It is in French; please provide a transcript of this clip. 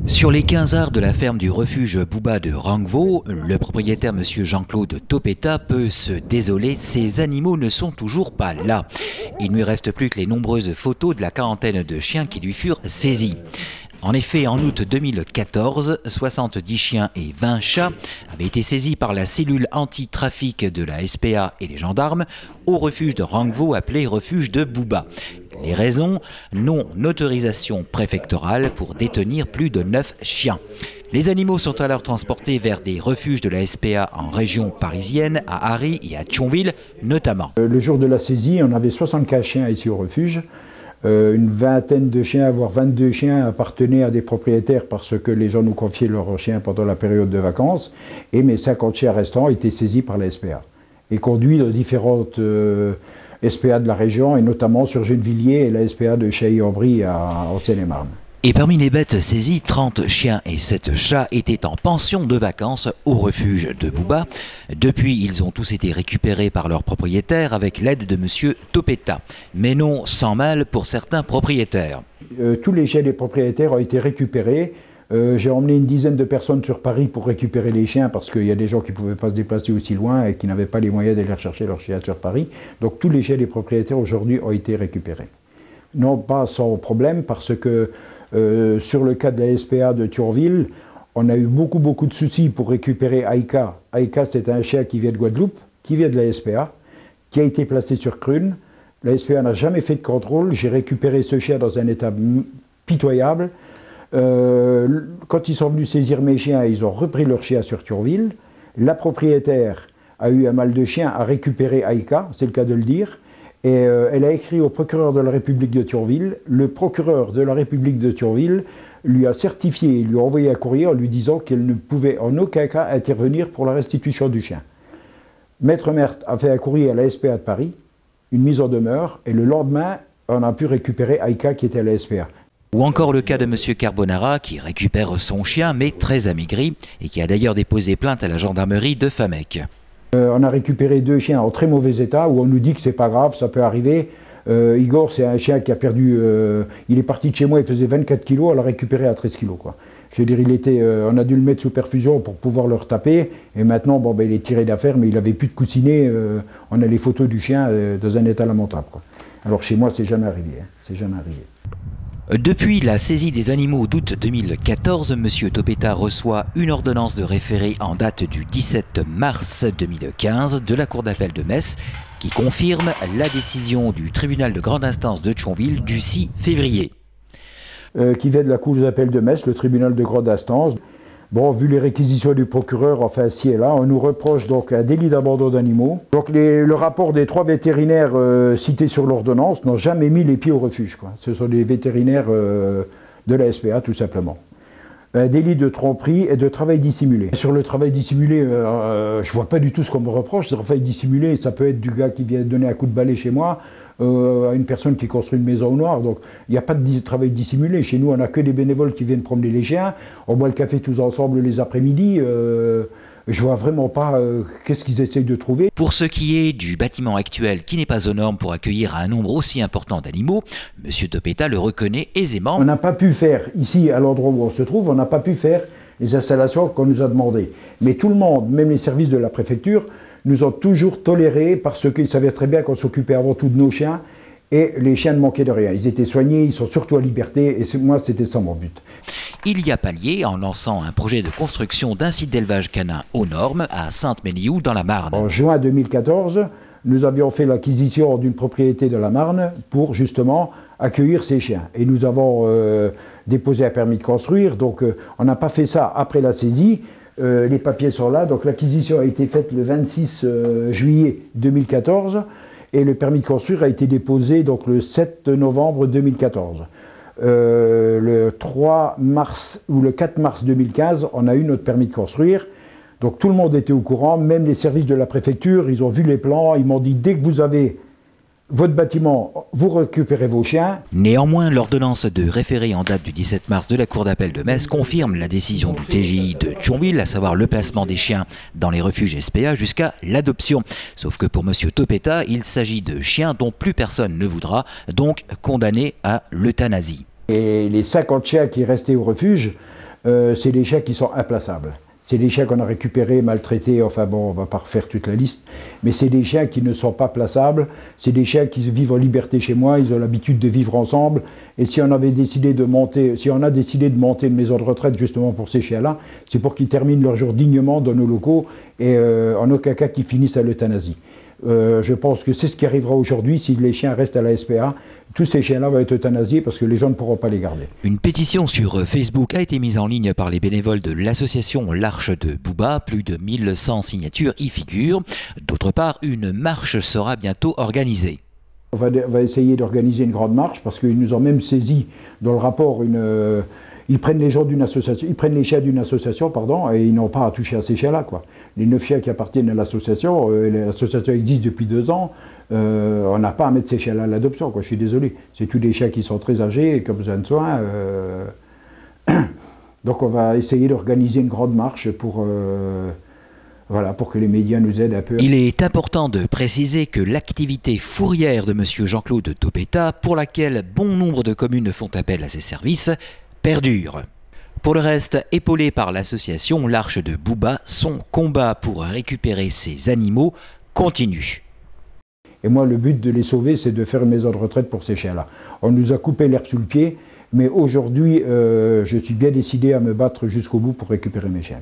Sur les 15 arts de la ferme du refuge Bouba de Rangvo, le propriétaire M. Jean-Claude Topeta peut se désoler, ces animaux ne sont toujours pas là. Il ne lui reste plus que les nombreuses photos de la quarantaine de chiens qui lui furent saisis. En effet, en août 2014, 70 chiens et 20 chats avaient été saisis par la cellule anti-trafic de la SPA et les gendarmes au refuge de Rangvo appelé refuge de Bouba. Les raisons, non-autorisation préfectorale pour détenir plus de 9 chiens. Les animaux sont alors transportés vers des refuges de la SPA en région parisienne, à Harry et à Thionville notamment. Le jour de la saisie, on avait 75 chiens ici au refuge. Une vingtaine de chiens, voire 22 chiens appartenaient à des propriétaires parce que les gens nous confiaient leurs chiens pendant la période de vacances. Et mes 50 chiens restants étaient saisis par la SPA et conduits dans différentes SPA de la région, et notamment sur Gennevilliers et la SPA de Chailly-en-Brie en Seine-et-Marne. Et parmi les bêtes saisies, 30 chiens et 7 chats étaient en pension de vacances au refuge de Bouba. Depuis, ils ont tous été récupérés par leurs propriétaires avec l'aide de M. Topeta. Mais non sans mal pour certains propriétaires. Tous les chiens des propriétaires ont été récupérés. J'ai emmené une dizaine de personnes sur Paris pour récupérer les chiens parce qu'il y a des gens qui ne pouvaient pas se déplacer aussi loin et qui n'avaient pas les moyens d'aller chercher leurs chiens sur Paris. Donc tous les chiens des propriétaires aujourd'hui ont été récupérés. Non pas sans problème parce que sur le cas de la SPA de Thionville, on a eu beaucoup de soucis pour récupérer Aïka. Aïka, c'est un chien qui vient de Guadeloupe, qui vient de la SPA, qui a été placé sur Crune. La SPA n'a jamais fait de contrôle. J'ai récupéré ce chien dans un état pitoyable. Quand ils sont venus saisir mes chiens, ils ont repris leur chien sur Thionville. La propriétaire a eu un mal de chien à récupérer Aïka, c'est le cas de le dire. Et elle a écrit au procureur de la République de Thionville. Le procureur de la République de Thionville lui a certifié, il lui a envoyé un courrier en lui disant qu'elle ne pouvait en aucun cas intervenir pour la restitution du chien. Maître Merthe a fait un courrier à la SPA de Paris, une mise en demeure, et le lendemain, on a pu récupérer Aïka qui était à la SPA. Ou encore le cas de M. Carbonara qui récupère son chien mais très amaigri et qui a d'ailleurs déposé plainte à la gendarmerie de Famec. On a récupéré 2 chiens en très mauvais état où on nous dit que c'est pas grave, ça peut arriver. Igor, c'est un chien qui a perdu, il est parti de chez moi, il faisait 24 kilos, on l'a récupéré à 13 kilos, quoi. Je veux dire, on a dû le mettre sous perfusion pour pouvoir le retaper, et maintenant, bon, ben, il est tiré d'affaire, mais il n'avait plus de coussinet, on a les photos du chien dans un état lamentable, quoi. Alors chez moi, c'est jamais arrivé, hein, c'est jamais arrivé. Depuis la saisie des animaux d'août 2014, M. Topeta reçoit une ordonnance de référé en date du 17 mars 2015 de la Cour d'appel de Metz qui confirme la décision du tribunal de grande instance de Thionville du 6 février. Qui vient de la Cour d'appel de Metz, le tribunal de grande instance. Bon, vu les réquisitions du procureur, enfin, ci et là, on nous reproche donc un délit d'abandon d'animaux. Donc le rapport des 3 vétérinaires cités sur l'ordonnance n'ont jamais mis les pieds au refuge, quoi. Ce sont des vétérinaires de la SPA, tout simplement. Un délit de tromperie et de travail dissimulé. Sur le travail dissimulé, je vois pas du tout ce qu'on me reproche. Le travail dissimulé, ça peut être du gars qui vient donner un coup de balai chez moi, à une personne qui construit une maison au noir. Donc il n'y a pas de travail dissimulé. Chez nous, on n'a que des bénévoles qui viennent promener les chiens. On boit le café tous ensemble les après-midi. Je vois vraiment pas qu'est-ce qu'ils essayent de trouver. Pour ce qui est du bâtiment actuel qui n'est pas aux normes pour accueillir un nombre aussi important d'animaux, M. Topeta le reconnaît aisément. On n'a pas pu faire, ici à l'endroit où on se trouve, on n'a pas pu faire les installations qu'on nous a demandées. Mais tout le monde, même les services de la préfecture, nous ont toujours tolérés parce qu'ils savaient très bien qu'on s'occupait avant tout de nos chiens et les chiens ne manquaient de rien. Ils étaient soignés, ils sont surtout à liberté et moi c'était ça mon but. Il y a pallié en lançant un projet de construction d'un site d'élevage canin aux normes à Sainte-Ménihoux dans la Marne. En juin 2014, nous avions fait l'acquisition d'une propriété de la Marne pour justement accueillir ces chiens. Et nous avons déposé un permis de construire, donc on n'a pas fait ça après la saisie. Les papiers sont là, donc l'acquisition a été faite le 26 juillet 2014 et le permis de construire a été déposé donc, le 7 novembre 2014. Le 3 mars ou le 4 mars 2015, on a eu notre permis de construire. Donc tout le monde était au courant, même les services de la préfecture, ils ont vu les plans, ils m'ont dit dès que vous avez votre bâtiment, vous récupérez vos chiens. Néanmoins, l'ordonnance de référé en date du 17 mars de la Cour d'appel de Metz confirme la décision du TGI de Thionville, à savoir le placement des chiens dans les refuges SPA jusqu'à l'adoption. Sauf que pour M. Topeta, il s'agit de chiens dont plus personne ne voudra, donc condamnés à l'euthanasie. Et les 50 chiens qui restaient au refuge, c'est des chiens qui sont implaçables. C'est des chiens qu'on a récupérés, maltraités, enfin bon, on ne va pas refaire toute la liste, mais c'est des chiens qui ne sont pas plaçables, c'est des chiens qui vivent en liberté chez moi, ils ont l'habitude de vivre ensemble, et si on a décidé de monter une maison de retraite justement pour ces chiens-là, c'est pour qu'ils terminent leur jour dignement dans nos locaux, et en aucun cas qu'ils finissent à l'euthanasie. Je pense que c'est ce qui arrivera aujourd'hui si les chiens restent à la SPA. Tous ces chiens-là vont être euthanasiés parce que les gens ne pourront pas les garder. Une pétition sur Facebook a été mise en ligne par les bénévoles de l'association L'Arche de Bouba. Plus de 1100 signatures y figurent. D'autre part, une marche sera bientôt organisée. On va essayer d'organiser une grande marche parce qu'ils nous ont même saisi dans le rapport ils prennent les gens d'une association, ils prennent les chiens d'une association, pardon, et ils n'ont pas à toucher à ces chiens-là, quoi. Les 9 chiens qui appartiennent à l'association existe depuis 2 ans, on n'a pas à mettre ces chiens-là à l'adoption, quoi. Je suis désolé. C'est tous des chiens qui sont très âgés et qui ont besoin de soins. Donc on va essayer d'organiser une grande marche pour que les médias nous aident un peu. Il est important de préciser que l'activité fourrière de M. Jean-Claude Topeta, pour laquelle bon nombre de communes font appel à ses services, perdure. Pour le reste, épaulé par l'association L'Arche de Bouba, son combat pour récupérer ces animaux continue. Et moi, le but de les sauver, c'est de faire une maison de retraite pour ces chiens-là. On nous a coupé l'herbe sous le pied, mais aujourd'hui, je suis bien décidé à me battre jusqu'au bout pour récupérer mes chiens.